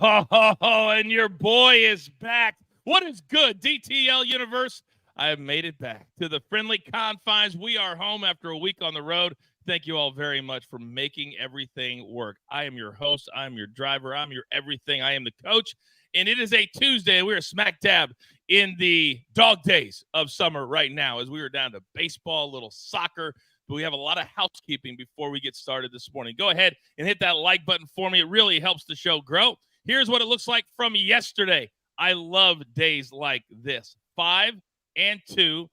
And your boy is back. What is good, DTL Universe? I have made it back to the friendly confines. We are home after a week on the road. Thank you all very much for making everything work. I am your host. I'm your driver. I'm your everything. I am the coach. And it is a Tuesday. We are smack dab in the dog days of summer right now as we are down to baseball, a little soccer. But we have a lot of housekeeping before we get started this morning. Go ahead and hit that like button for me. It really helps the show grow. Here's what it looks like from yesterday. I love days like this. 5 and 2.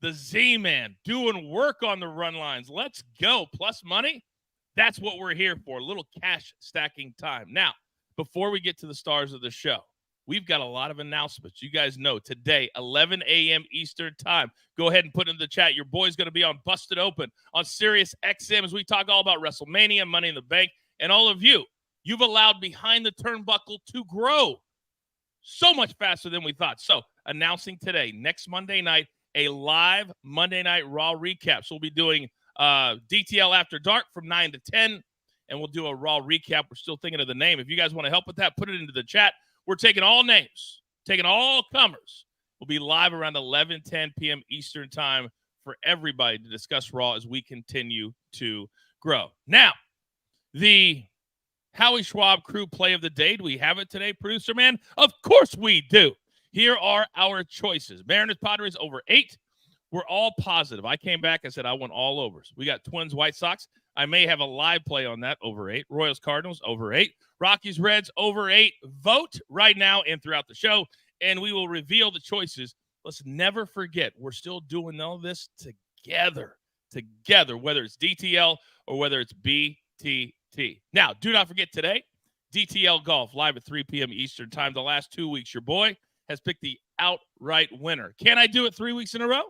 The Z-Man doing work on the run lines. Let's go. Plus money. That's what we're here for. A little cash stacking time. Now, before we get to the stars of the show, we've got a lot of announcements. You guys know today, 11 a.m. Eastern time. Go ahead and put in the chat. Your boy's going to be on Busted Open on Sirius XM as we talk all about WrestleMania, Money in the Bank, and all of you. You've allowed Behind the Turnbuckle to grow so much faster than we thought. So, announcing today, next Monday night, a live Monday Night Raw recap. So, we'll be doing DTL After Dark from 9 to 10, and we'll do a Raw recap. We're still thinking of the name. If you guys want to help with that, put it into the chat. We're taking all names, taking all comers. We'll be live around 11:10 p.m. Eastern time for everybody to discuss Raw as we continue to grow. Now, the Howie Schwab crew play of the day. Do we have it today, producer man? Of course we do. Here are our choices. Mariners Padres over 8. We're all positive. I came back. I said I want all overs. We got Twins White Sox. I may have a live play on that, over 8. Royals Cardinals over 8. Rockies Reds over 8. Vote right now and throughout the show, and we will reveal the choices. Let's never forget, we're still doing all this together, whether it's DTL or whether it's BTT. Now, do not forget today, DTL Golf live at 3 p.m. Eastern time. The last 2 weeks, your boy has picked the outright winner. Can I do it 3 weeks in a row?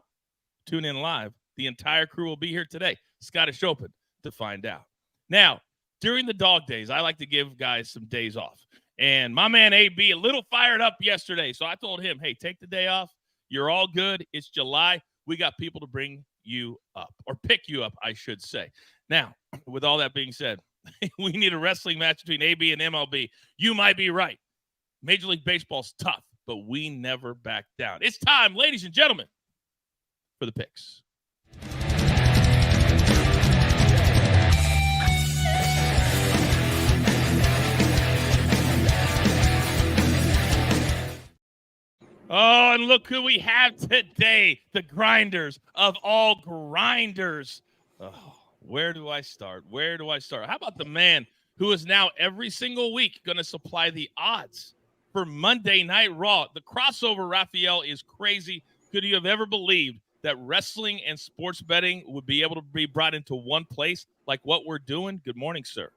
Tune in live. The entire crew will be here today, Scottish Open, to find out. Now, during the dog days, I like to give guys some days off. And my man AB, a little fired up yesterday. So I told him, hey, take the day off. You're all good. It's July. We got people to bring you up, or pick you up, I should say. Now, with all that being said, we need a wrestling match between AB and MLB. You might be right. Major League Baseball's tough, but we never back down. It's time, ladies and gentlemen, for the picks. Oh, and look who we have today. The grinders of all grinders. Oh, where do I start? How about the man who is now every single week going to supply the odds for Monday Night Raw? The crossover, Raphael, is crazy. Could you have ever believed that wrestling and sports betting would be able to be brought into one place like what we're doing? Good morning, sir.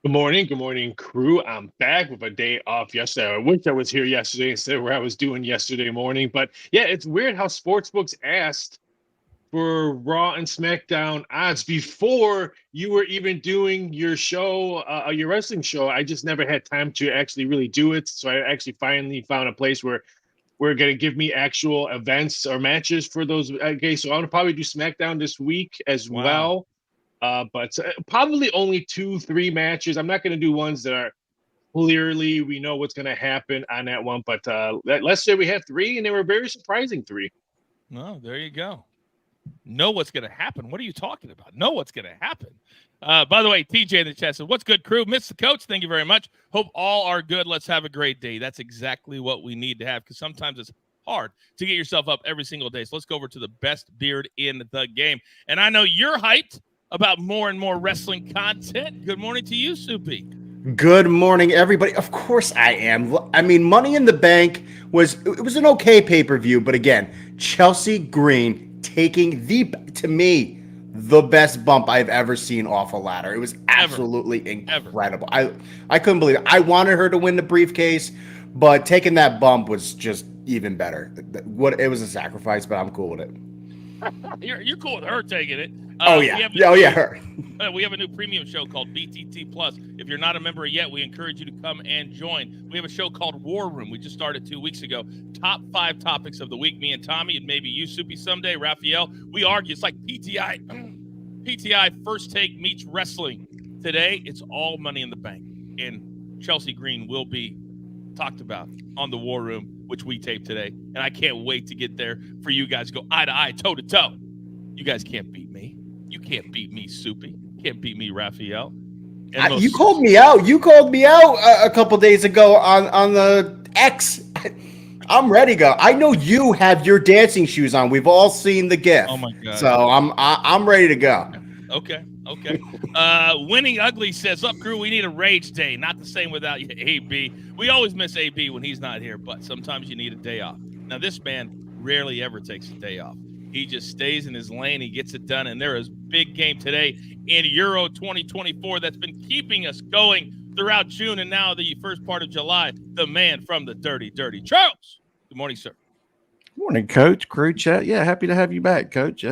Good morning, crew. I'm back with a day off yesterday. I wish I was here yesterday instead of where I was doing yesterday morning. But yeah, it's weird how sportsbooks asked for Raw and SmackDown odds before you were even doing your show, your wrestling show. I just never had time to actually really do it. So I actually finally found a place where we're going to give me actual events or matches for those. Okay, so I'm going to probably do SmackDown this week as well. But probably only 2-3 matches. I'm not going to do ones that are clearly we know what's going to happen on that one. But let's say we have 3, and they were very surprising 3. Oh, there you go. Know what's going to happen. What are you talking about? Know what's going to happen. By the way, TJ in the chat says, what's good, crew? Mr. Coach, thank you very much. Hope all are good. Let's have a great day. That's exactly what we need to have, because sometimes it's hard to get yourself up every single day. So let's go over to the best beard in the game. And I know you're hyped about more and more wrestling content. Good morning to you, Soupy. Good morning, everybody. Of course I am. I mean, Money in the Bank was an okay pay-per-view, but again, Chelsea Green taking to me, the best bump I've ever seen off a ladder. It was absolutely incredible. I couldn't believe it. I wanted her to win the briefcase, but taking that bump was just even better. It was a sacrifice, but I'm cool with it. You're cool with her taking it. Her. We have a new premium show called BTT Plus. If you're not a member yet, we encourage you to come and join. We have a show called War Room. We just started 2 weeks ago. Top 5 topics of the week. Me and Tommy, and maybe you, Soupy, someday. Raphael. We argue. It's like PTI First Take meets wrestling. Today, it's all Money in the Bank. And Chelsea Green will be talked about on the War Room, which we taped today. And I can't wait to get there for you guys to go eye to eye, toe to toe. You guys can't beat me. You can't beat me, Soupy. You can't beat me, Raphael. You called me out. You called me out a couple days ago on the X. I'm ready to go. I know you have your dancing shoes on. We've all seen the GIF. Oh my God! So I'm ready to go. Okay. Winning Ugly says, "Up, crew. We need a rage day. Not the same without AB. We always miss AB when he's not here, but sometimes you need a day off. Now this man rarely ever takes a day off. He just stays in his lane. He gets it done. And there is a big game today in Euro 2024 that's been keeping us going throughout June and now the first part of July. The man from the dirty Charles. Good morning, sir. Morning, Coach. Crew chat. Yeah, happy to have you back, Coach.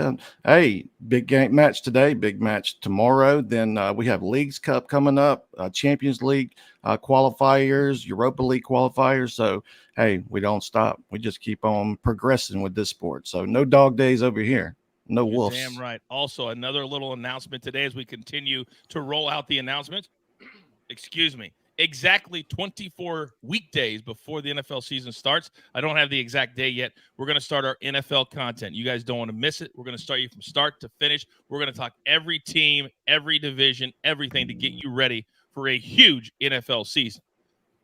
Hey, big game match today, big match tomorrow. Then we have Leagues Cup coming up, Champions League qualifiers, Europa League qualifiers. So, hey, we don't stop. We just keep on progressing with this sport. So, no dog days over here. No wolves. Damn right. Also, another little announcement today as we continue to roll out the announcements. Excuse me. Exactly 24 weekdays before the NFL season starts. I don't have the exact day yet. We're going to start our NFL content. You guys don't want to miss it. We're going to start you from start to finish. We're going to talk every team, every division, everything to get you ready for a huge NFL season.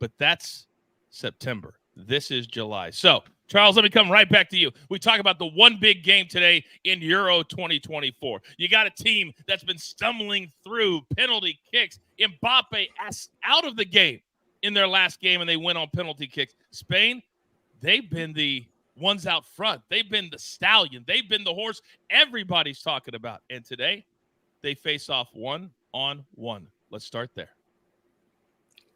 But that's September. This is July. So, Charles, let me come right back to you. We talk about the one big game today in Euro 2024. You got a team that's been stumbling through penalty kicks. Mbappe asked out of the game in their last game, and they went on penalty kicks. Spain, they've been the ones out front. They've been the stallion. They've been the horse everybody's talking about. And today, they face off 1-on-1. Let's start there.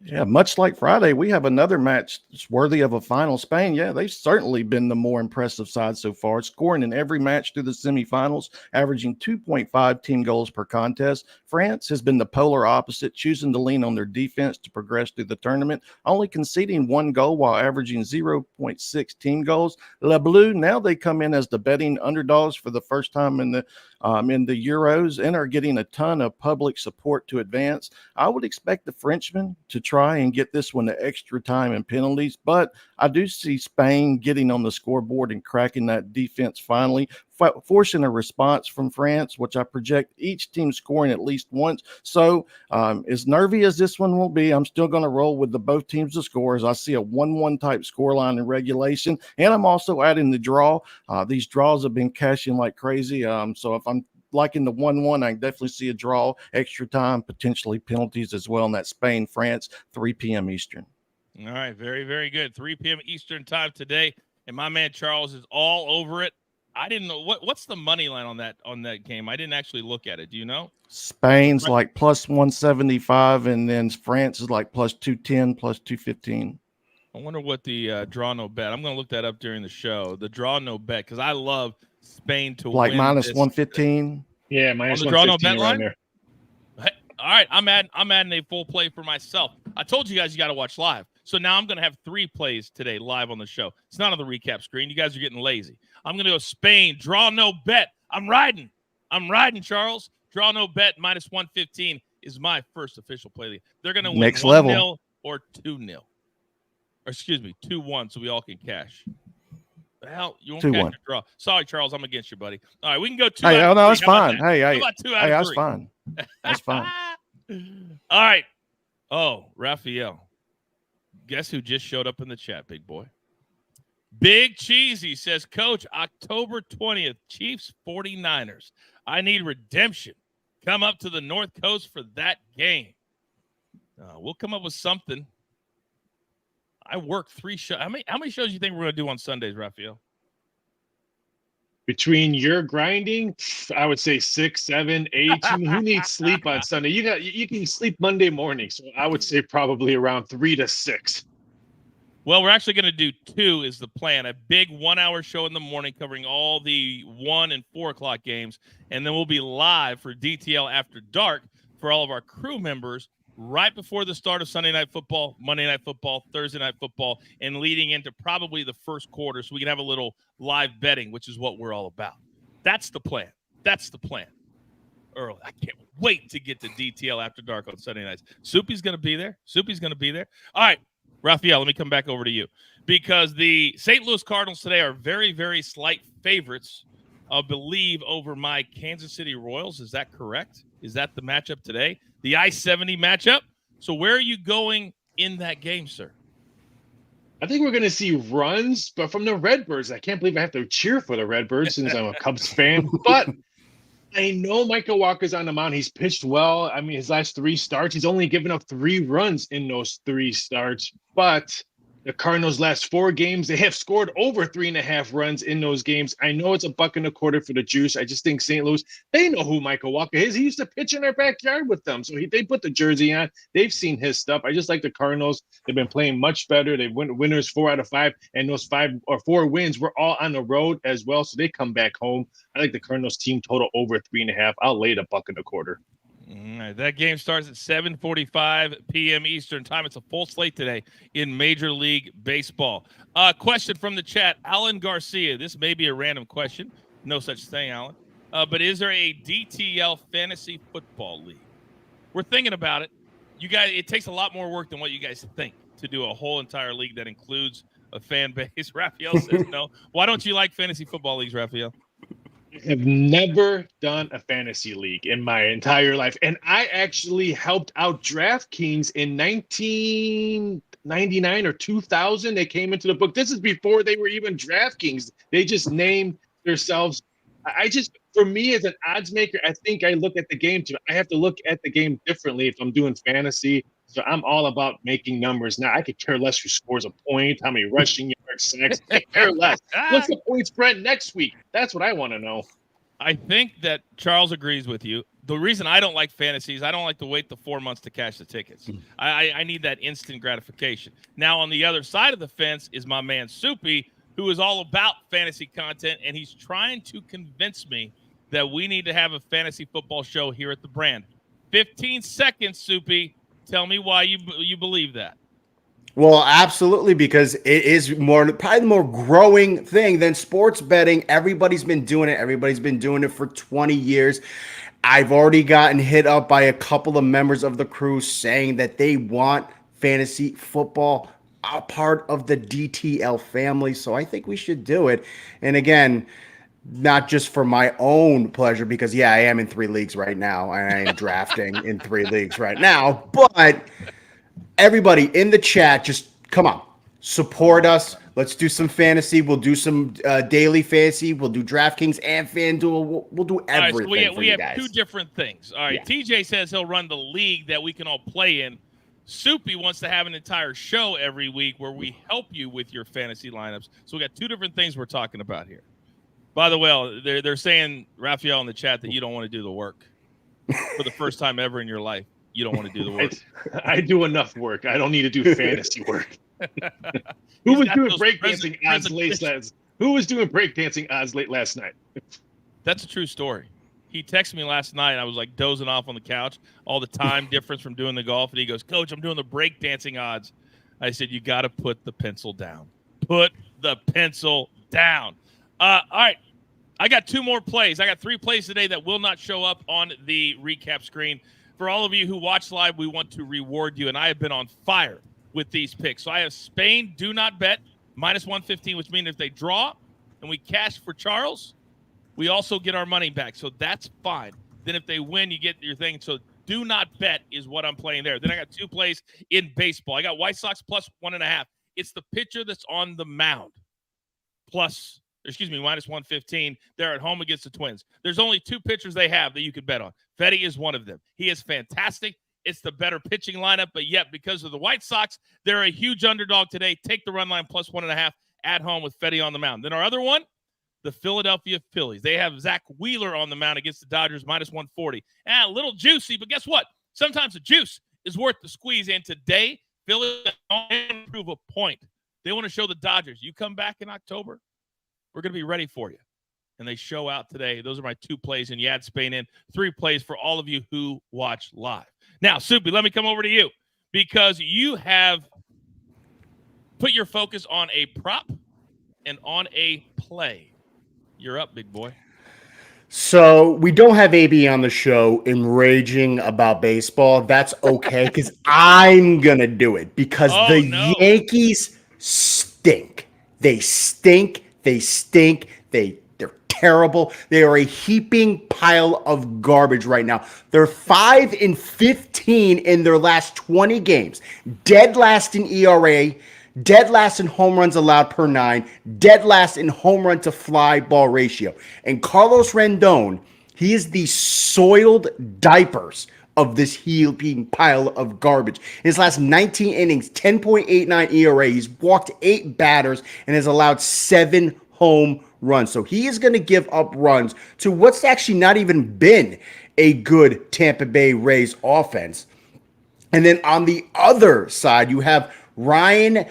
Yeah, much like Friday, we have another match that's worthy of a final. Spain, yeah, they've certainly been the more impressive side so far, scoring in every match through the semifinals, averaging 2.5 team goals per contest. France has been the polar opposite, choosing to lean on their defense to progress through the tournament, only conceding 1 goal while averaging 0.6 team goals. Le Bleu, now they come in as the betting underdogs for the first time in the Euros and are getting a ton of public support to advance. I would expect the Frenchmen to try and get this one to extra time and penalties, but I do see Spain getting on the scoreboard and cracking that defense finally, forcing a response from France, which I project each team scoring at least once. So as nervy as this one will be, I'm still going to roll with the both teams to score as I see a 1-1 type scoreline in regulation. And I'm also adding the draw. These draws have been cashing like crazy. So if I'm liking the 1-1, I can definitely see a draw, extra time, potentially penalties as well in that Spain-France, 3 p.m. Eastern. All right, very, very good. 3 p.m. Eastern time today, and my man Charles is all over it. I didn't know what's the money line on that game. I didn't actually look at it. Do you know? Spain's like plus 175, and then France is like plus 210, plus 215. I wonder what the draw no bet. I'm going to look that up during the show. The draw no bet, because I love Spain to like win minus this. 115. Yeah, minus on the draw no 115 bet line. there. Hey, all right, I'm adding a full play for myself. I told you guys you got to watch live. So now I'm going to have 3 plays today live on the show. It's not on the recap screen. You guys are getting lazy. I'm going to go Spain, draw no bet. I'm riding, Charles. Draw no bet, minus 115 is my first official play. They're going to win next 1-0 level or 2-0. Or excuse me, 2-1 so we all can cash. Hell, you won't catch a draw. Sorry, Charles, I'm against you, buddy. All right, we can go 2 Hey, out of 3. that's fine. How Hey, about 2 out of 3? that's fine. That's fine. All right. Oh, Raphael. Guess who just showed up in the chat, big boy? Big Cheesy says, Coach, October 20th, Chiefs 49ers. I need redemption. Come up to the North Coast for that game. We'll come up with something. I work 3 shows. How many shows do you think we're going to do on Sundays, Raphael? Between your grinding, I would say 6, 7, 8. Who needs sleep on Sunday? You can sleep Monday morning, so I would say probably around 3 to 6. Well, we're actually going to do 2 is the plan. A big 1-hour show in the morning covering all the 1 and 4 o'clock games, and then we'll be live for DTL After Dark for all of our crew members right before the start of Sunday Night Football, Monday Night Football, Thursday Night Football, and leading into probably the first quarter so we can have a little live betting, which is what we're all about. That's the plan. early. I can't wait to get to DTL After Dark on Sunday nights. Soupy's going to be there. All right, Raphael, let me come back over to you because the St. Louis Cardinals today are very, very slight favorites, I believe, over my Kansas City Royals. Is that correct? Is that the matchup today? The I-70 matchup? So where are you going in that game, sir? I think we're going to see runs, but from the Redbirds. I can't believe I have to cheer for the Redbirds since I'm a Cubs fan. But I know Michael Walker's on the mound. He's pitched well. I mean, his last 3 starts, he's only given up 3 runs in those 3 starts. But the Cardinals' last 4 games, they have scored over 3.5 runs in those games. I know it's $1.25 for the juice. I just think St. Louis, they know who Michael Walker is. He used to pitch in their backyard with them. So they put the jersey on. They've seen his stuff. I just like the Cardinals. They've been playing much better. They've won winners 4 out of 5. And those 5 or 4 wins were all on the road as well. So they come back home. I like the Cardinals team total over 3.5. I'll lay it $1.25. All right, that game starts at 7:45 p.m. Eastern time. It's a full slate today in Major League Baseball. Question from the chat, Alan Garcia. This may be a random question. No such thing, Alan. But is there a DTL fantasy football league? We're thinking about it. You guys, it takes a lot more work than what you guys think to do a whole entire league that includes a fan base. Raphael says no. Why don't you like fantasy football leagues, Raphael? Have never done a fantasy league in my entire life. And I actually helped out DraftKings in 1999 or 2000. They came into the book. This is before they were even DraftKings. They just named themselves. For me as an odds maker, I think I look at the game I have to look at the game differently if I'm doing fantasy. So I'm all about making numbers. Now I could care less who scores a point, how many rushing yards, sacks. I could care less. What's the point spread next week? That's what I want to know. I think that Charles agrees with you. The reason I don't like fantasies, I don't like to wait the 4 months to cash the tickets. I need that instant gratification. Now, on the other side of the fence is my man Soupy, who is all about fantasy content, and he's trying to convince me that we need to have a fantasy football show here at the brand. 15 seconds, Soupy. Tell me why you believe that. Well, absolutely, because it is probably the more growing thing than sports betting. Everybody's been doing it. Everybody's been doing it for 20 years. I've already gotten hit up by a couple of members of the crew saying that they want fantasy football a part of the DTL family. So I think we should do it. And again, not just for my own pleasure, because I am in 3 leagues right now, and I am drafting in 3 leagues right now. But everybody in the chat, just come on, support us. Let's do some fantasy. We'll do some daily fantasy. We'll do DraftKings and FanDuel. We'll do everything. All right, so we have guys. 2 different things. All right, yeah. TJ says he'll run the league that we can all play in. Soupy wants to have an entire show every week where we help you with your fantasy lineups. So we got 2 different things we're talking about here. By the way, they're saying, Raphael, in the chat, that you don't want to do the work for the first time ever in your life. You don't want to do the work. I do enough work. I don't need to do fantasy work. Who was doing breakdancing odds late last? Who was doing breakdancing odds late last night? That's a true story. He texted me last night. I was like dozing off on the couch. All the time difference from doing the golf, and he goes, "Coach, I'm doing the breakdancing odds." I said, "You got to put the pencil down. Put the pencil down." All right. I got 2 more plays. I got 3 plays today that will not show up on the recap screen. For all of you who watch live, we want to reward you, and I have been on fire with these picks. So I have Spain, do not bet, -115, which means if they draw and we cash for Charles, we also get our money back. So that's fine. Then if they win, you get your thing. So do not bet is what I'm playing there. Then I got 2 plays in baseball. I got White Sox +1.5. It's the pitcher that's on the mound -115. They're at home against the Twins. There's only 2 pitchers they have that you could bet on. Fetty is one of them. He is fantastic. It's the better pitching lineup, but yet because of the White Sox, they're a huge underdog today. Take the run line +1.5 at home with Fetty on the mound. Then our other one, the Philadelphia Phillies. They have Zach Wheeler on the mound against the Dodgers -140. A little juicy, but guess what? Sometimes the juice is worth the squeeze. And today, Philly want to prove a point. They want to show the Dodgers, you come back in October, we're going to be ready for you. And they show out today. Those are my 2 plays, and you add Spain in. 3 plays for all of you who watch live. Now, Soupy, let me come over to you because you have put your focus on a prop and on a play. You're up, big boy. So we don't have AB on the show enraging about baseball. That's okay because I'm going to do it because Oh, the no. Yankees stink. They stink. They stink. They're terrible. They are a heaping pile of garbage right now. They're 5-15 in their last 20 games. Dead last in ERA. Dead last in home runs allowed per 9, dead last in home run to fly ball ratio. And Carlos Rendon, he is the soiled diapers of this heaping pile of garbage. In his last 19 innings, 10.89 ERA, he's walked 8 batters and has allowed 7 home runs. So he is going to give up runs to what's actually not even been a good Tampa Bay Rays offense. And then on the other side, you have Ryan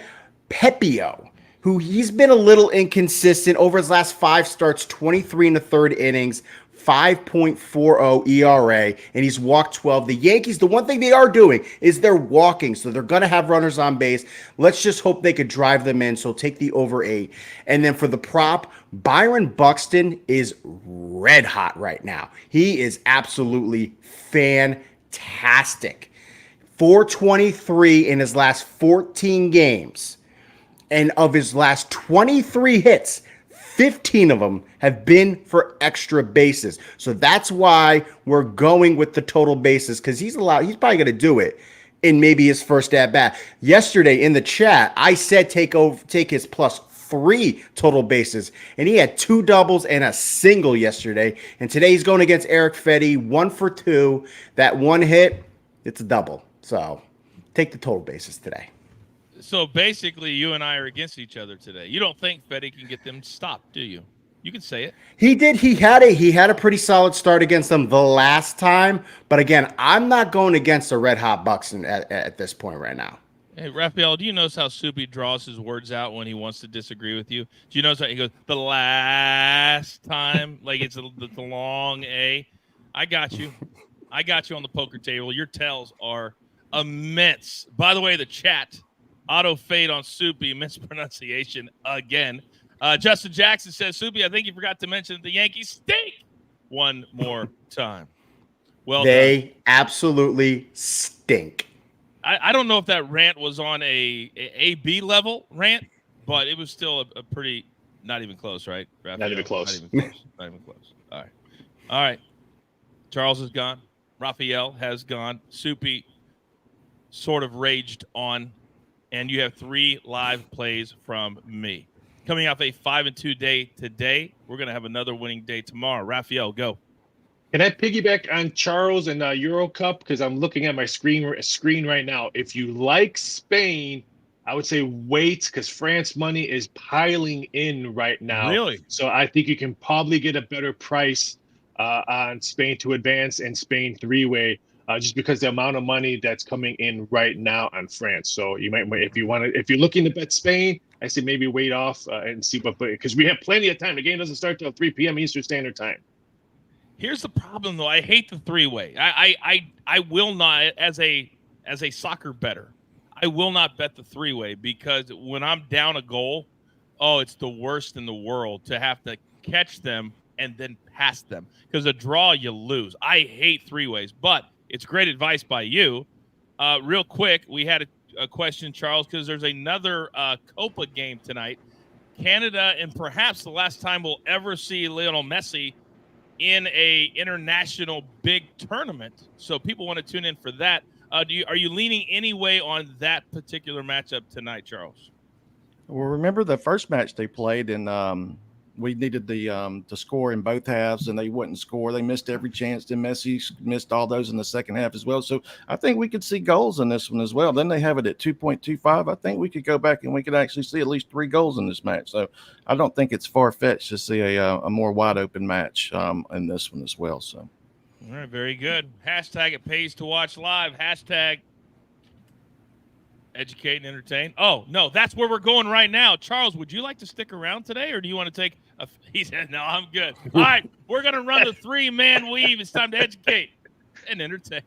Pepio, who he's been a little inconsistent over his last 5 starts, 23 in the third innings, 5.40 ERA, and he's walked 12. The Yankees, the one thing they are doing is they're walking, so they're going to have runners on base. Let's just hope they could drive them in, so take the over 8. And then for the prop, Byron Buxton is red hot right now. He is absolutely fantastic. 423 in his last 14 games. And of his last 23 hits, 15 of them have been for extra bases. So that's why we're going with the total bases because he's probably going to do it in maybe his first at bat. Yesterday in the chat, I said take his +3 total bases, and he had 2 doubles and a single yesterday. And today he's going against Eric Fetty, 1 for 2. That one hit, it's a double. So take the total bases today. So basically, you and I are against each other today. You don't think Fetty can get them stopped, do you? You can say it. He did. He had a pretty solid start against them the last time. But again, I'm not going against a red hot Buxton at this point right now. Hey, Raphael, do you notice how Soupy draws his words out when he wants to disagree with you? Do you notice how he goes, the last time? Like it's the long A. I got you. I got you on the poker table. Your tells are immense. By the way, the chat. Auto fade on Soupy, mispronunciation again. Justin Jackson says, Soupy, I think you forgot to mention that the Yankees stink one more time. Well, they absolutely stink. I don't know if that rant was on a B level rant, but it was still a pretty not even close, right? Raphael? Not even close. Not even close. All right. Charles is gone. Raphael has gone. Soupy sort of raged on. And you have 3 live plays from me. Coming off a 5-2 day today, we're going to have another winning day tomorrow. Raphael, go. Can I piggyback on Charles and Euro Cup? Because I'm looking at my screen right now. If you like Spain, I would say wait because France money is piling in right now. Really? So I think you can probably get a better price on Spain to advance and Spain 3-way. Just because the amount of money that's coming in right now on France. So you might, if you're looking to bet Spain, I say maybe wait off and see what, because we have plenty of time. The game doesn't start till 3 p.m. Eastern Standard Time. Here's the problem, though. I hate the 3-way. I will not, as a soccer bettor, I will not bet the 3-way because when I'm down a goal, it's the worst in the world to have to catch them and then pass them because a draw you lose. I hate 3-ways, but it's great advice by you. Real quick, we had a question, Charles, because there's another Copa game tonight. Canada, and perhaps the last time we'll ever see Lionel Messi in a international big tournament. So people want to tune in for that. Are you leaning any way on that particular matchup tonight, Charles? Well, remember the first match they played, and we needed to score in both halves, and they wouldn't score. They missed every chance. Then Messi missed all those in the second half as well. So I think we could see goals in this one as well. Then they have it at 2.25. I think we could go back and we could actually see at least 3 goals in this match. So I don't think it's far-fetched to see a more wide-open match in this one as well. So, all right, very good. Hashtag it pays to watch live. Hashtag educate and entertain. Oh, no, that's where we're going right now. Charles, would you like to stick around today, or do you want to take he said, no, I'm good. All right, we're going to run the 3-man weave. It's time to educate and entertain.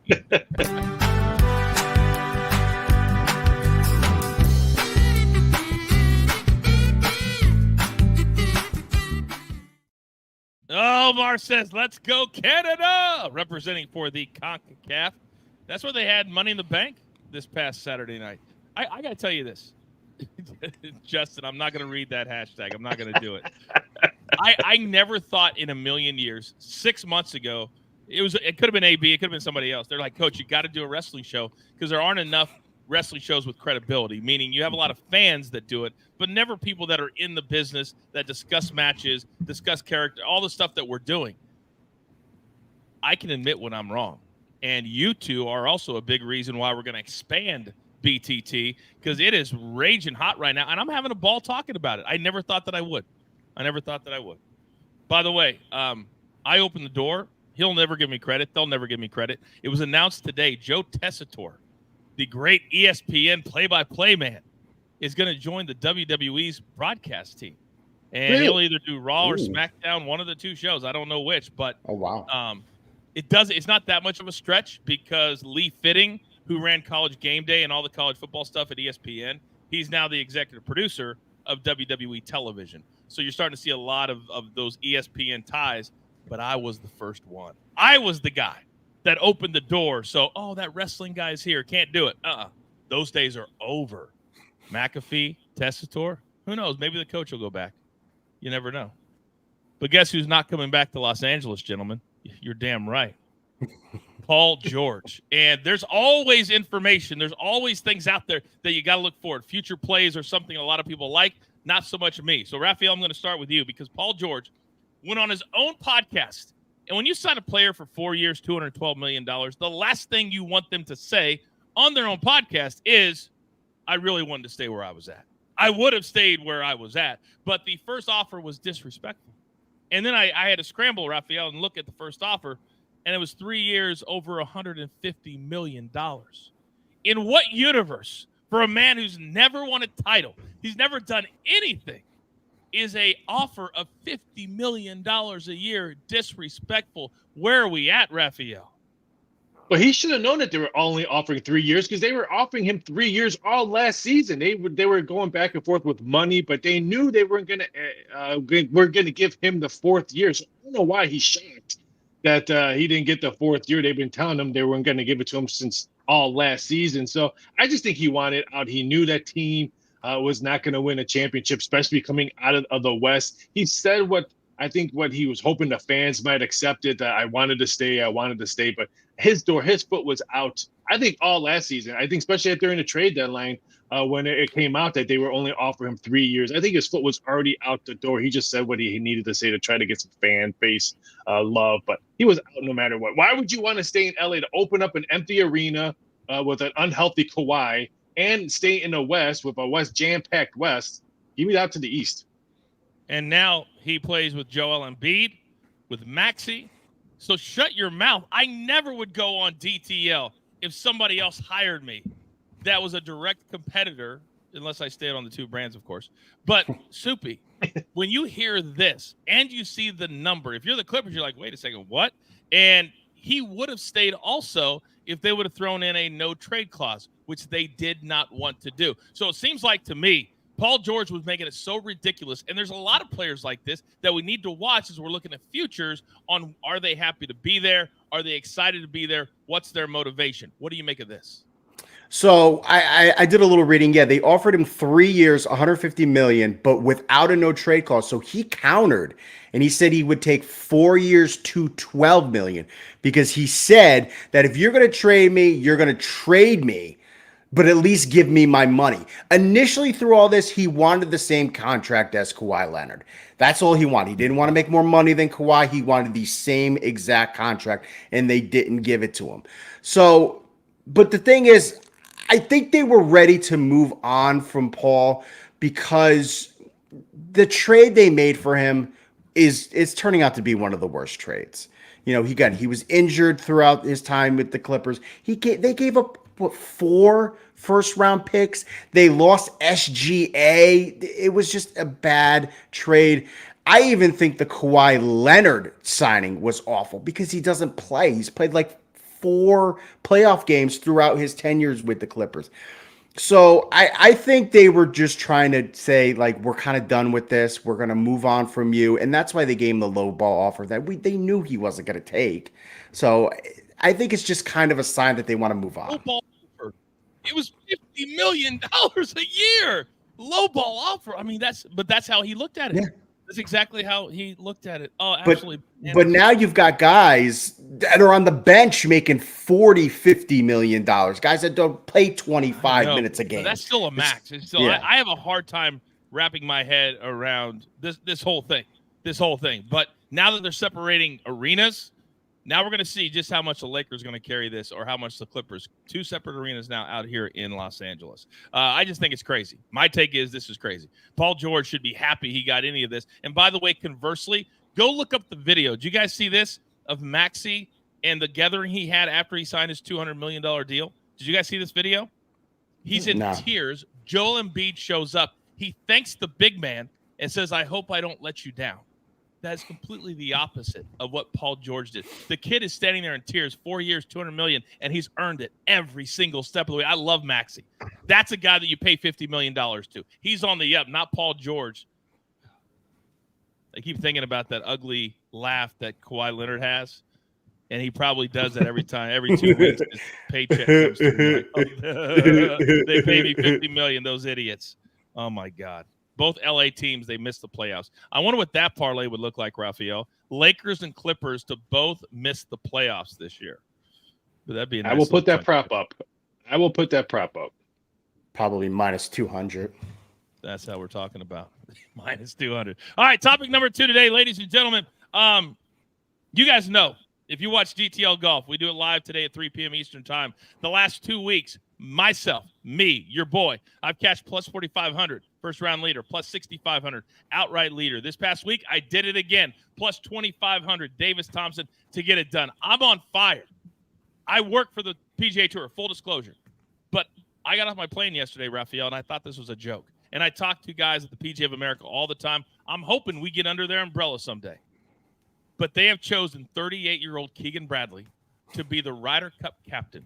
Oh, Mar says, let's go Canada, representing for the CONCACAF. That's where they had Money in the Bank this past Saturday night. I got to tell you this, Justin, I'm not going to read that hashtag. I'm not going to do it. I never thought in a million years, 6 months ago, it could have been AB, it could have been somebody else. They're like, Coach, you got to do a wrestling show because there aren't enough wrestling shows with credibility, meaning you have a lot of fans that do it, but never people that are in the business that discuss matches, discuss character, all the stuff that we're doing. I can admit when I'm wrong. And you two are also a big reason why we're going to expand BTT because it is raging hot right now, and I'm having a ball talking about it. I never thought that I would. By the way, I opened the door. He'll never give me credit. They'll never give me credit. It was announced today, Joe Tessitore, the great ESPN play-by-play man, is going to join the WWE's broadcast team. And Really? he'll either do Raw or SmackDown, one of the two shows. I don't know which, but Oh, wow. it's not that much of a stretch because Lee Fitting, who ran College Game Day and all the college football stuff at ESPN, he's now the executive producer of WWE television. So you're starting to see a lot of those ESPN ties, but I was the first one. I was the guy that opened the door. So, that wrestling guy's here. Can't do it. Those days are over. McAfee, Tessitore, who knows? Maybe the coach will go back. You never know. But guess who's not coming back to Los Angeles, gentlemen? You're damn right. Paul George. And there's always information. There's always things out there that you got to look for. Future plays or something a lot of people like, not so much me. So, Raphael, I'm going to start with you because Paul George went on his own podcast. And when you sign a player for 4 years, $212 million, the last thing you want them to say on their own podcast is, I really wanted to stay where I was at. I would have stayed where I was at, but the first offer was disrespectful. And then I had to scramble, Raphael, and look at the first offer, and it was 3 years over $150 million. In what universe, for a man who's never won a title, he's never done anything, is a offer of $50 million a year disrespectful? Where are we at, Raphael? Well, he should have known that they were only offering 3 years because they were offering him 3 years all last season. They were going back and forth with money, but they knew they weren't going to give him the fourth year. So I don't know why he's shocked that he didn't get the fourth year. They've been telling him they weren't going to give it to him since all last season. So I just think he wanted out. He knew that team was not going to win a championship, especially coming out of the West. He said what he was hoping the fans might accept it, that I wanted to stay, but his foot was out. I think all last season, especially during the trade deadline, when it came out that they were only offering him 3 years, I think his foot was already out the door. He just said what he needed to say to try to get some fan base love, but he was out no matter what. Why would you want to stay in LA to open up an empty arena with an unhealthy Kawhi and stay in the West with a West jam-packed West? Give me that to the East. And now he plays with Joel Embiid, with Maxey. So shut your mouth. I never would go on DTL if somebody else hired me that was a direct competitor, unless I stayed on the two brands, of course. But, Soupy, when you hear this and you see the number, if you're the Clippers, you're like, wait a second, what? And he would have stayed also if they would have thrown in a no-trade clause, which they did not want to do. So it seems like to me, Paul George was making it so ridiculous, and there's a lot of players like this that we need to watch as we're looking at futures on, are they happy to be there? Are they excited to be there? What's their motivation? What do you make of this? So I did a little reading. Yeah, they offered him 3 years, $150 million, but without a no trade clause. So he countered, and he said he would take 4 years to $12 million because he said that if you're going to trade me, you're going to trade me, but at least give me my money. Initially, through all this, he wanted the same contract as Kawhi Leonard. That's all he wanted. He didn't want to make more money than Kawhi. He wanted the same exact contract, and they didn't give it to him. So, but the thing is, I think they were ready to move on from Paul because the trade they made for him is turning out to be one of the worst trades. You know, he was injured throughout his time with the Clippers. They gave up 4 first-round picks. They lost SGA. It was just a bad trade. I even think the Kawhi Leonard signing was awful because he doesn't play. He's played like 4 playoff games throughout his tenures with the Clippers. So I think they were just trying to say, like, we're kind of done with this. We're going to move on from you. And that's why they gave him the low ball offer that they knew he wasn't going to take. So I think it's just kind of a sign that they want to move Low on. ball offer. It was $50 million a year. Low ball offer. I mean, that's how he looked at it. Yeah. That's exactly how he looked at it. Oh, But absolutely. but now you've got guys that are on the bench making $40-50 million. Guys that don't play 25 minutes a game. That's still a max. It's still, yeah. I have a hard time wrapping my head around this whole thing. This whole thing. But now that they're separating arenas, now we're going to see just how much the Lakers are going to carry this, or how much the Clippers. 2 separate arenas now out here in Los Angeles. I just think it's crazy. My take is this is crazy. Paul George should be happy he got any of this. And by the way, conversely, go look up the video. Did you guys see this of Maxey and the gathering he had after he signed his $200 million deal? Did you guys see this video? He's in tears. Joel Embiid shows up. He thanks the big man and says, "I hope I don't let you down." That's completely the opposite of what Paul George did. The kid is standing there in tears, 4 years, $200 million, and he's earned it every single step of the way. I love Maxey. That's a guy that you pay $50 million to. He's on the up, not Paul George. I keep thinking about that ugly laugh that Kawhi Leonard has, and he probably does that every 2 weeks. His paycheck comes through. They pay me $50 million, those idiots. Oh, my God. Both LA teams, they missed the playoffs. I wonder what that parlay would look like, Raphael. Lakers and Clippers to both miss the playoffs this year. But that'd be a nice. I will put that prop up. I will put that prop up. Probably minus 200. That's how we're talking about. Minus 200. All right, topic number 2 today, ladies and gentlemen. You guys know, if you watch GTL Golf, we do it live today at 3 p.m. Eastern Time. The last 2 weeks, myself, me, your boy, I've cashed plus 4,500, first round leader, plus 6,500, outright leader. This past week, I did it again, plus 2,500, Davis Thompson, to get it done. I'm on fire. I work for the PGA Tour, full disclosure. But I got off my plane yesterday, Raphael, and I thought this was a joke. And I talk to guys at the PGA of America all the time. I'm hoping we get under their umbrella someday. But they have chosen 38-year-old Keegan Bradley to be the Ryder Cup captain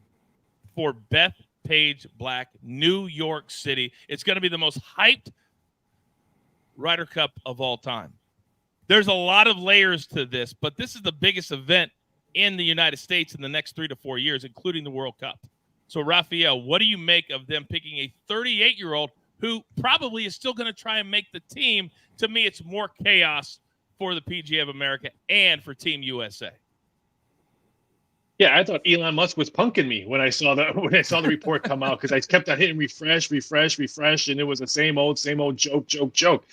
for Beth Page Black, New York City. It's going to be the most hyped Ryder Cup of all time. There's a lot of layers to this, but this is the biggest event in the United States in the next 3 to 4 years, including the World Cup. So, Raphael, what do you make of them picking a 38-year-old who probably is still going to try and make the team? To me, it's more chaos for the PGA of America and for Team USA. Yeah, I thought Elon Musk was punking me when I saw the report come out, because I kept on hitting refresh, and it was the same old joke.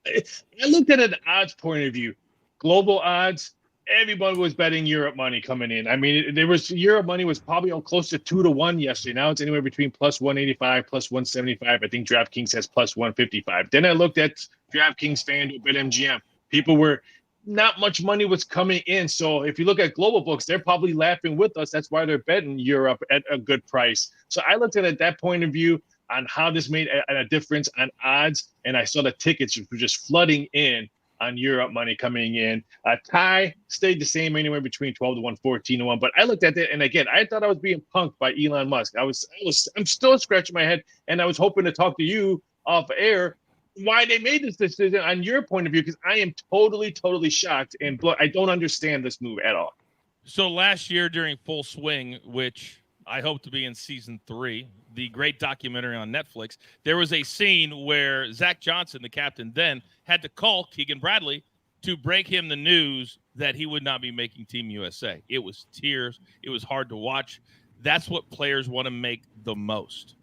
I looked at an odds point of view, global odds. Everybody was betting Europe money coming in. I mean, Europe money was probably close to 2-1 yesterday. Now it's anywhere between plus 185, plus 175. I think DraftKings has plus 155. Then I looked at DraftKings, FanDuel, BetMGM. People were not much money was coming in. So if you look at global books, they're probably laughing with us. That's why they're betting Europe at a good price. So I looked at it that point of view on how this made a difference on odds, and I saw the tickets were just flooding in on Europe money coming in. Tie stayed the same, anywhere between 12-1, 14-1. But I looked at it, and again, I thought I was being punked by Elon Musk. I'm still scratching my head, and I was hoping to talk to you off air why they made this decision on your point of view, because I am totally shocked, and I don't understand this move at all. So last year during Full Swing, which I hope to be in season 3, the great documentary on Netflix, there was a scene where Zach Johnson, the captain then, had to call Keegan Bradley to break him the news that he would not be making Team USA. It was tears. It was hard to watch. That's what players want to make the most.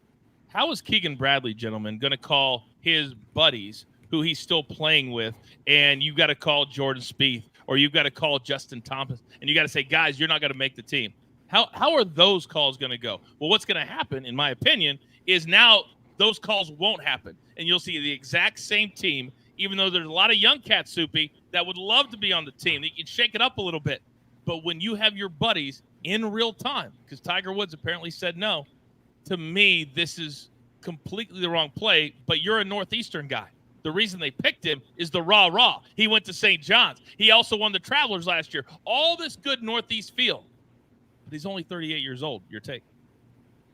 How is Keegan Bradley, gentlemen, going to call his buddies who he's still playing with, and you got to call Jordan Spieth, or you've got to call Justin Thomas, and you got to say, guys, you're not going to make the team? How are those calls going to go? Well, what's going to happen, in my opinion, is now those calls won't happen, and you'll see the exact same team, even though there's a lot of young cats, Soupy, that would love to be on the team. You can shake it up a little bit. But when you have your buddies in real time, because Tiger Woods apparently said no, to me, this is completely the wrong play, but you're a Northeastern guy. The reason they picked him is the rah-rah. He went to St. John's. He also won the Travelers last year. All this good Northeast feel. But he's only 38 years old. Your take?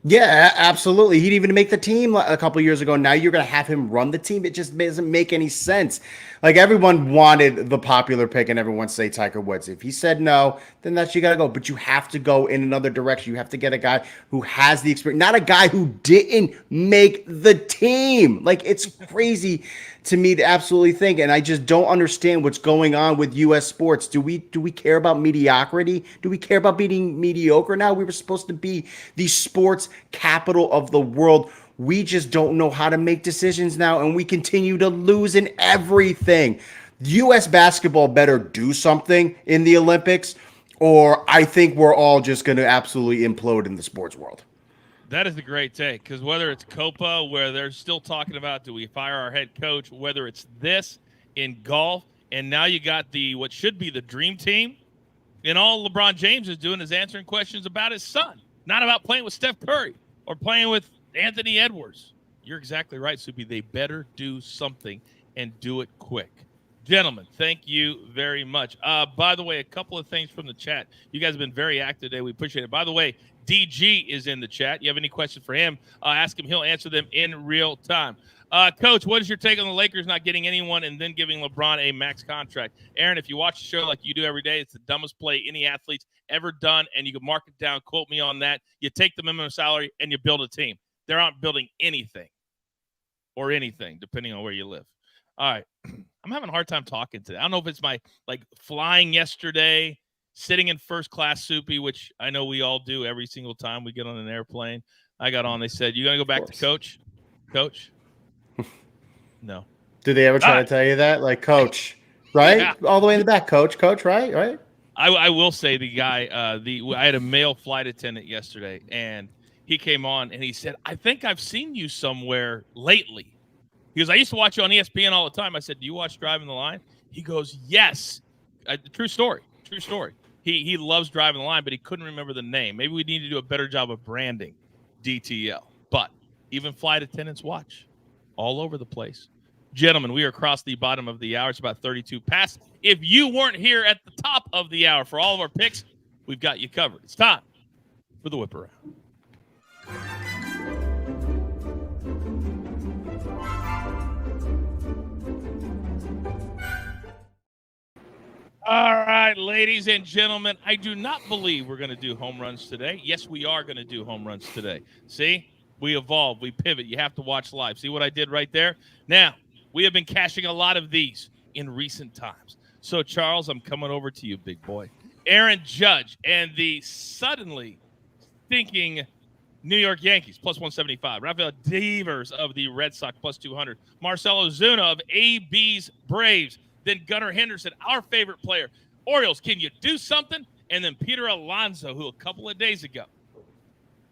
Yeah, absolutely. He didn't even make the team a couple years ago. Now you're going to have him run the team. It just doesn't make any sense. Like everyone wanted the popular pick and everyone say Tiger Woods. If he said no, then that's you got to go. But you have to go in another direction. You have to get a guy who has the experience, not a guy who didn't make the team. Like it's crazy to me to absolutely think, and I just don't understand what's going on with U.S. sports. Do we care about mediocrity? Do we care about being mediocre now? We were supposed to be the sports capital of the world. We just don't know how to make decisions now, and we continue to lose in everything. U.S. basketball better do something in the Olympics, or I think we're all just going to absolutely implode in the sports world. That is a great take, because whether it's Copa, where they're still talking about do we fire our head coach, whether it's this in golf, and now you got what should be the dream team, and all LeBron James is doing is answering questions about his son, not about playing with Steph Curry or playing with Anthony Edwards. You're exactly right, Soupy. They better do something and do it quick. Gentlemen, thank you very much. By the way, a couple of things from the chat. You guys have been very active today. We appreciate it. By the way, DG is in the chat. You have any questions for him, ask him. He'll answer them in real time. Coach, what is your take on the Lakers not getting anyone and then giving LeBron a max contract? Aaron, if you watch the show like you do every day, it's the dumbest play any athlete's ever done, and you can mark it down. Quote me on that. You take the minimum salary and you build a team. They're not building anything or anything, depending on where you live. All right. I'm having a hard time talking today. I don't know if it's my flying yesterday, sitting in first class, Soupy, which I know we all do every single time we get on an airplane. I got on. They said, "You gonna go back to coach? Coach?" No. Did they ever try to tell you that? Like, coach, right? Yeah. All the way in the back, coach, right? Right. I will say the guy, I had a male flight attendant yesterday, and he came on and he said, "I think I've seen you somewhere lately." He goes, "I used to watch you on ESPN all the time." I said, "Do you watch Driving the Line?" He goes, "Yes." True story. He loves Driving the Line, but he couldn't remember the name. Maybe we need to do a better job of branding DTL. But even flight attendants watch all over the place. Gentlemen, we are across the bottom of the hour. It's about 32 past. If you weren't here at the top of the hour for all of our picks, we've got you covered. It's time for the whip around. All right, ladies and gentlemen, I do not believe we're going to do home runs today. Yes, we are going to do home runs today. See, we evolve, we pivot. You have to watch live. See what I did right there? Now, we have been cashing a lot of these in recent times. So, Charles, I'm coming over to you, big boy. Aaron Judge and the suddenly thinking New York Yankees, plus 175. Rafael Devers of the Red Sox, plus 200. Marcell Ozuna of AB's Braves. Then Gunnar Henderson, our favorite player. Orioles, can you do something? And then Peter Alonso, who a couple of days ago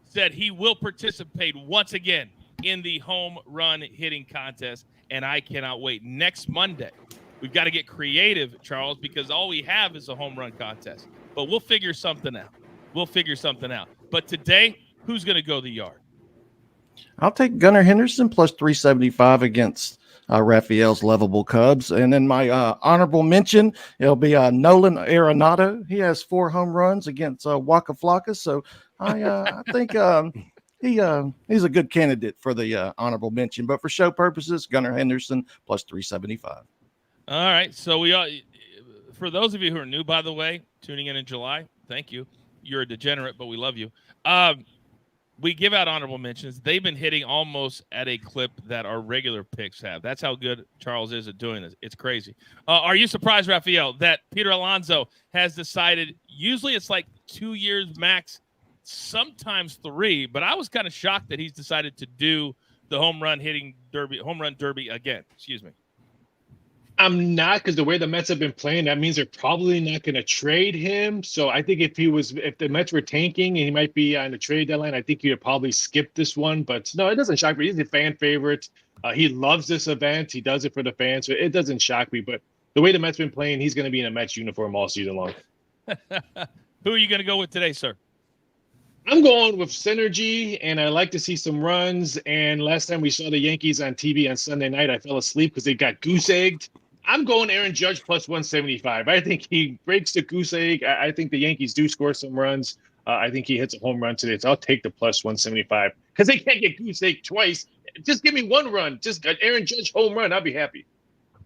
said he will participate once again in the home run hitting contest. And I cannot wait. Next Monday, we've got to get creative, Charles, because all we have is a home run contest. But we'll figure something out. But today, who's going to go the yard? I'll take Gunnar Henderson plus 375 against Raphael's lovable Cubs. And then my honorable mention, it'll be Nolan Arenado. He has 4 home runs against Waka Flocka. So I think he's a good candidate for the honorable mention. But for show purposes, Gunnar Henderson plus 375. All right. So for those of you who are new, by the way, tuning in July, thank you. You're a degenerate, but we love you. We give out honorable mentions. They've been hitting almost at a clip that our regular picks have. That's how good Charles is at doing this. It's crazy. Are you surprised, Raphael, that Peter Alonso has decided, usually it's like 2 years max, sometimes 3, but I was kind of shocked that he's decided to do the home run derby again. Excuse me. I'm not, because the way the Mets have been playing, that means they're probably not going to trade him. So I think if the Mets were tanking and he might be on the trade deadline, I think he would probably skip this one. But no, it doesn't shock me. He's a fan favorite. He loves this event. He does it for the fans. So it doesn't shock me. But the way the Mets been playing, he's going to be in a Mets uniform all season long. Who are you going to go with today, sir? I'm going with synergy, and I like to see some runs. And last time we saw the Yankees on TV on Sunday night, I fell asleep because they got goose-egged. I'm going Aaron Judge plus 175. I think he breaks the goose egg. I think the Yankees do score some runs. I think he hits a home run today, so I'll take the plus 175 because they can't get goose egg twice. Just give me one run. Just an Aaron Judge home run. I'll be happy.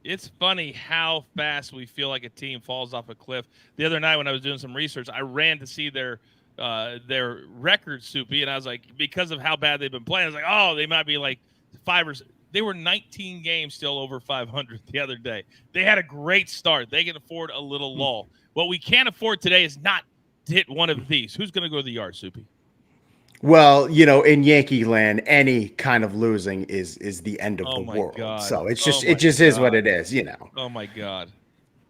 It's funny how fast we feel like a team falls off a cliff. The other night when I was doing some research, I ran to see their record, Soupy, and I was like, because of how bad they've been playing, I was like, oh, they might be like 5 or 6. They were 19 games still over 500 the other day. They had a great start. They can afford a little lull. What we can't afford today is not to hit one of these. Who's going to go to the yard, Soupy? Well, in Yankee land, any kind of losing is the end of the world. God. So it just is what it is, Oh my God.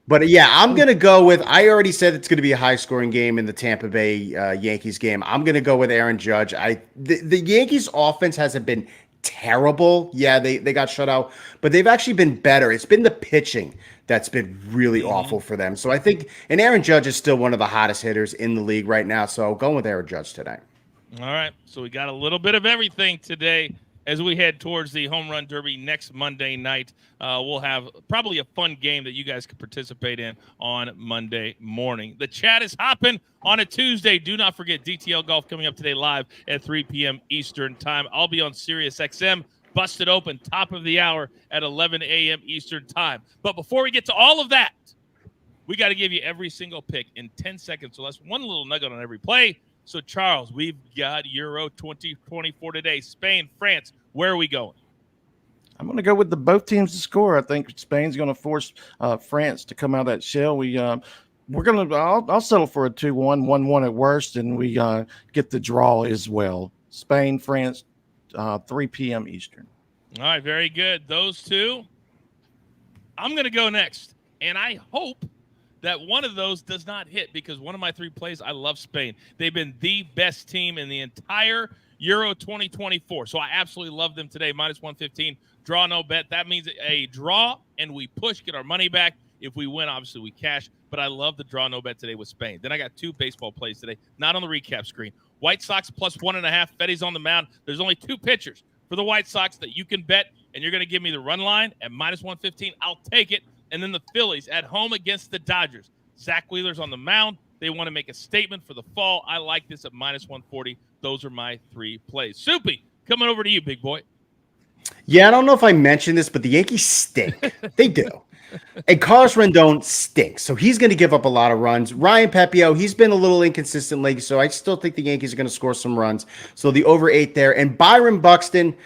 But yeah, I'm gonna go with. I already said it's gonna be a high-scoring game in the Tampa Bay Yankees game. I'm gonna go with Aaron Judge. The Yankees' offense hasn't been terrible. Yeah, they got shut out, but they've actually been better. It's been the pitching that's been really awful for them. So I think, and Aaron Judge is still one of the hottest hitters in the league right now. So going with Aaron Judge today. All right, so we got a little bit of everything today as we head towards the Home Run Derby next Monday night. We'll have probably a fun game that you guys can participate in on Monday morning. The chat is hopping on a Tuesday. Do not forget DTL Golf coming up today live at 3 p.m. Eastern time. I'll be on Sirius XM, busted open, top of the hour at 11 a.m. Eastern time. But before we get to all of that, we got to give you every single pick in 10 seconds. So that's one little nugget on every play. So, Charles, we've got Euro 2024 today. Spain, France, where are we going? I'm going to go with both teams to score. I think Spain's going to force France to come out of that shell. I'll settle for a 2-1, 1-1 at worst, and we get the draw as well. Spain, France, 3 p.m. Eastern. All right, very good. Those two. I'm going to go next, and I hope that one of those does not hit because one of my 3 plays, I love Spain. They've been the best team in the entire Euro 2024. So I absolutely love them today. Minus 115, draw no bet. That means a draw and we push, get our money back. If we win, obviously we cash. But I love the draw no bet today with Spain. Then I got 2 baseball plays today, not on the recap screen. White Sox plus 1.5. Fetty's on the mound. There's only 2 pitchers for the White Sox that you can bet, and you're going to give me the run line at minus 115. I'll take it. And then the Phillies at home against the Dodgers. Zach Wheeler's on the mound. They want to make a statement for the fall. I like this at minus 140. Those are my 3 plays. Soupy, coming over to you, big boy. Yeah, I don't know if I mentioned this, but the Yankees stink. They do. And Carlos Rendon stinks. So he's going to give up a lot of runs. Ryan Pepio, he's been a little inconsistent lately, so I still think the Yankees are going to score some runs. So the over 8 there. And Byron Buxton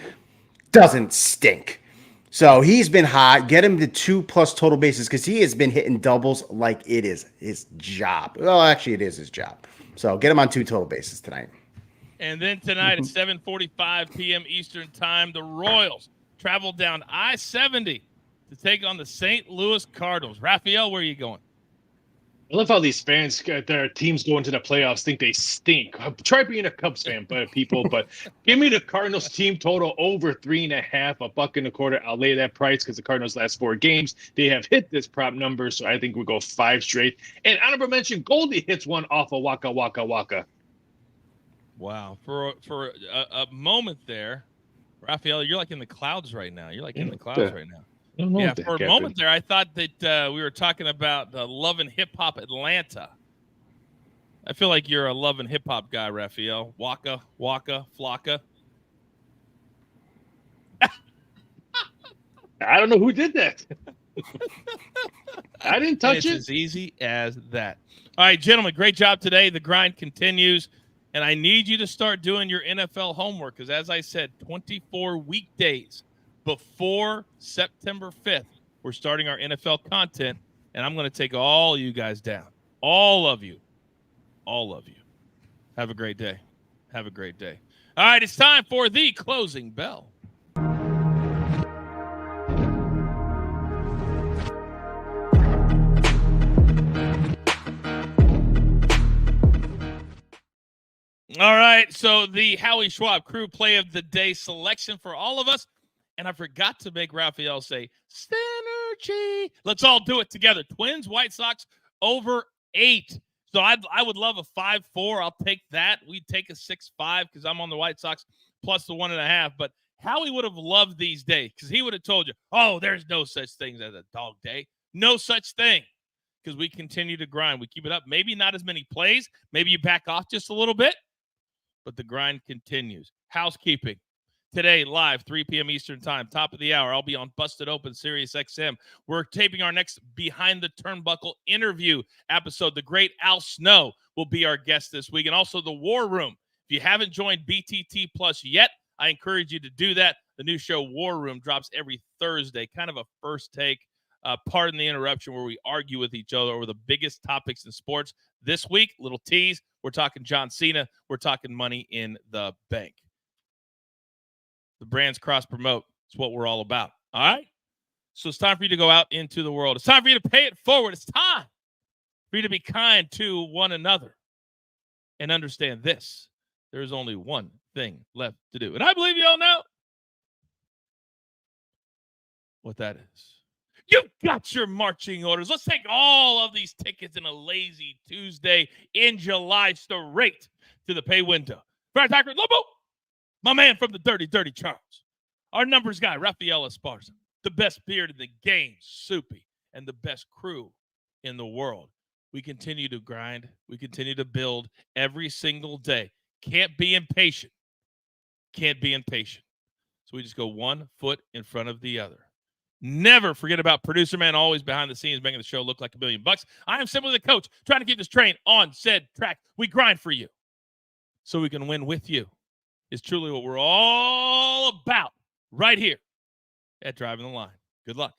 doesn't stink. So he's been hot. Get him to 2+ total bases because he has been hitting doubles like it is his job. Well, actually, it is his job. So get him on 2 total bases tonight. And then tonight at 7:45 p.m. Eastern time, the Royals travel down I-70 to take on the St. Louis Cardinals. Raphael, where are you going? I love how these fans, their teams go into the playoffs, think they stink. Try being a Cubs fan, but give me the Cardinals team total over 3.5, $1.25. I'll lay that price because the Cardinals last 4 games, they have hit this prop number, so I think we'll go 5 straight. And honorable mention, Goldie hits one off of Waka Waka Waka. Wow. For a moment there, Raphael, you're like in the clouds right now. Yeah, for a moment there, I thought that we were talking about Love and Hip Hop Atlanta. I feel like you're a Love and Hip Hop guy, Raphael. Waka, Waka, Flocka. I don't know who did that. I didn't touch it. It's as easy as that. All right, gentlemen, great job today. The grind continues, and I need you to start doing your NFL homework because, as I said, 24 weekdays before September 5th, we're starting our NFL content, and I'm going to take all you guys down. All of you. Have a great day. All right, it's time for the closing bell. All right, so the Howie Schwab Crew Play of the Day selection for all of us. And I forgot to make Raphael say, Synergy. Let's all do it together. Twins, White Sox, over 8. So I would love a 5-4. I'll take that. We'd take a 6-5 because I'm on the White Sox plus the 1.5. But Howie would have loved these days because he would have told you, oh, there's no such thing as a dog day. No such thing. because we continue to grind. We keep it up. Maybe not as many plays. Maybe you back off just a little bit, but the grind continues. Housekeeping. Today, live, 3 p.m. Eastern time, top of the hour. I'll be on Busted Open, Sirius XM. We're taping our next Behind the Turnbuckle interview episode. The great Al Snow will be our guest this week, and also the War Room. If you haven't joined BTT Plus yet, I encourage you to do that. The new show, War Room, drops every Thursday, kind of a first take, pardon the interruption, where we argue with each other over the biggest topics in sports. This week, little tease, we're talking John Cena. We're talking Money in the Bank. The brands cross-promote. It's what we're all about. All right? So it's time for you to go out into the world. It's time for you to pay it forward. It's time for you to be kind to one another and understand this. There is only one thing left to do. And I believe you all know what that is. You've got your marching orders. Let's take all of these tickets in a lazy Tuesday in July straight to the pay window. Brad Tucker, Lobo. My man from the Dirty Charms. Our numbers guy, Rafael Esparza. The best beard in the game, Soupy. And the best crew in the world. We continue to grind. We continue to build every single day. Can't be impatient. Can't be impatient. So we just go one foot in front of the other. Never forget about producer man, always behind the scenes, making the show look like $1 million. I am simply the coach, trying to keep this train on said track. We grind for you so we can win with you. Is truly what we're all about right here at Driving the Line. Good luck.